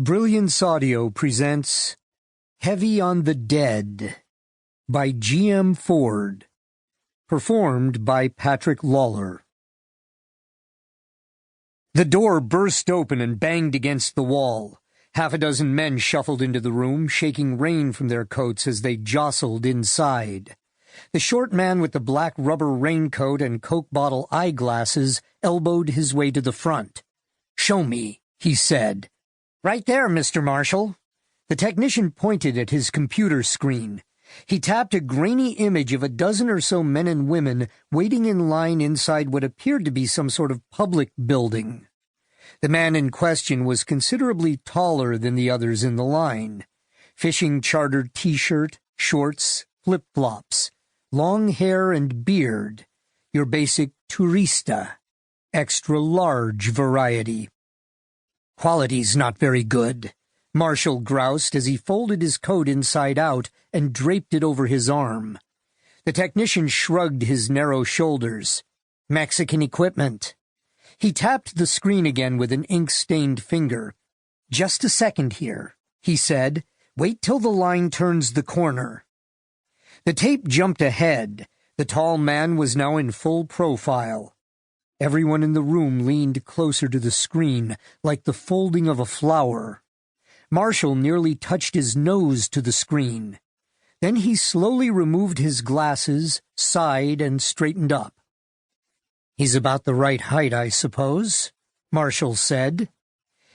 Brilliance Audio presents Heavy on the Dead by G.M. Ford, performed by Patrick Lawler. The door burst open and banged against the wall. Half a dozen men shuffled into the room, shaking rain from their coats as they jostled inside. The short man with the black rubber raincoat and Coke bottle eyeglasses elbowed his way to the front. "Show me," he said. "Right there, Mr. Marshall." The technician pointed at his computer screen. He tapped a grainy image of a dozen or so men and women waiting in line inside what appeared to be some sort of public building. The man in question was considerably taller than the others in the line. Fishing charter t-shirt, shorts, flip-flops, long hair and beard. Your basic turista, extra-large variety. "Quality's not very good," Marshall groused as he folded his coat inside out and draped it over his arm. The technician shrugged his narrow shoulders. "Mexican equipment." He tapped the screen again with an ink-stained finger. "Just a second here," he said. "Wait till the line turns the corner." The tape jumped ahead. The tall man was now in full profile. Everyone in the room leaned closer to the screen, like the folding of a flower. Marshall nearly touched his nose to the screen. Then he slowly removed his glasses, sighed, and straightened up. "He's about the right height, I suppose," Marshall said.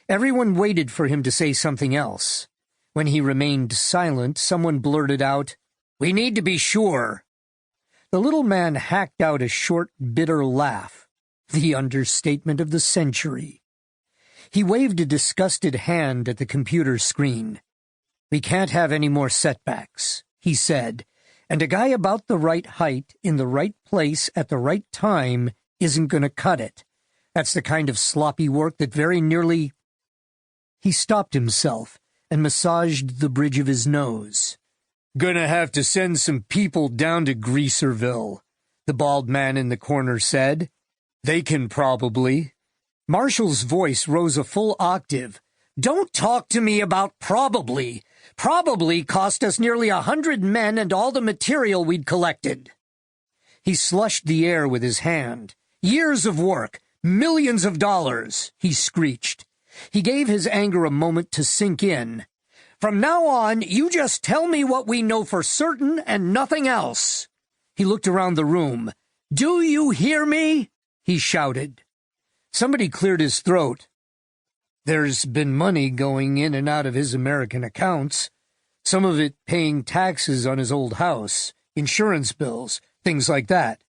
Everyone waited for him to say something else. When he remained silent, someone blurted out, "We need to be sure." The little man hacked out a short, bitter laugh. The understatement of the century. He waved a disgusted hand at the computer screen. "We can't have any more setbacks," he said, "and a guy about the right height, in the right place, at the right time, isn't going to cut it. That's the kind of sloppy work that very nearly—" He stopped himself and massaged the bridge of his nose. "Gonna have to send some people down to Greaserville," the bald man in the corner said. "They can probably—" Marshall's voice rose a full octave. "Don't talk to me about probably. Probably cost us nearly 100 men and all the material we'd collected." He slushed the air with his hand. "Years of work, millions of dollars," he screeched. He gave his anger a moment to sink in. "From now on, you just tell me what we know for certain and nothing else." He looked around the room. "Do you hear me?" he shouted. Somebody cleared his throat. "There's been money going in and out of his American accounts, some of it paying taxes on his old house, insurance bills, things like that.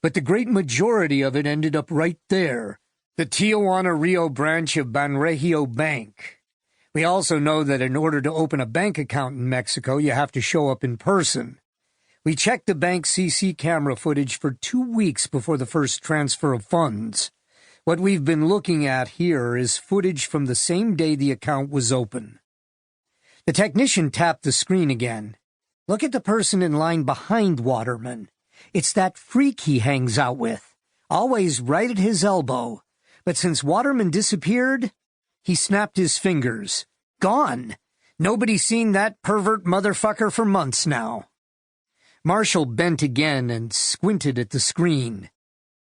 But the great majority of it ended up right there, the Tijuana Rio branch of Banregio Bank. We also know that in order to open a bank account in Mexico, you have to show up in person. We checked the bank's CC camera footage for 2 weeks before the first transfer of funds. What we've been looking at here is footage from the same day the account was open." The technician tapped the screen again. "Look at the person in line behind Waterman. It's that freak he hangs out with, always right at his elbow. But since Waterman disappeared," he snapped his fingers, "gone. Nobody's seen that pervert motherfucker for months now." Marshall bent again and squinted at the screen.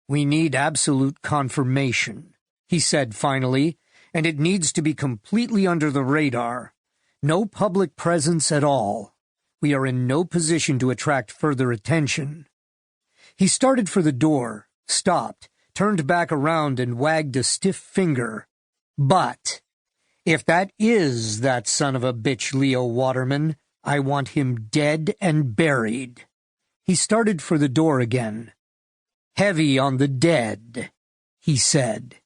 "We need absolute confirmation," he said finally, "and it needs to be completely under the radar. No public presence at all. We are in no position to attract further attention." He started for the door, stopped, turned back around and wagged a stiff finger. "But if that is that son of a bitch Leo Waterman, I want him dead and buried." He started for the door again. "Heavy on the dead," he said.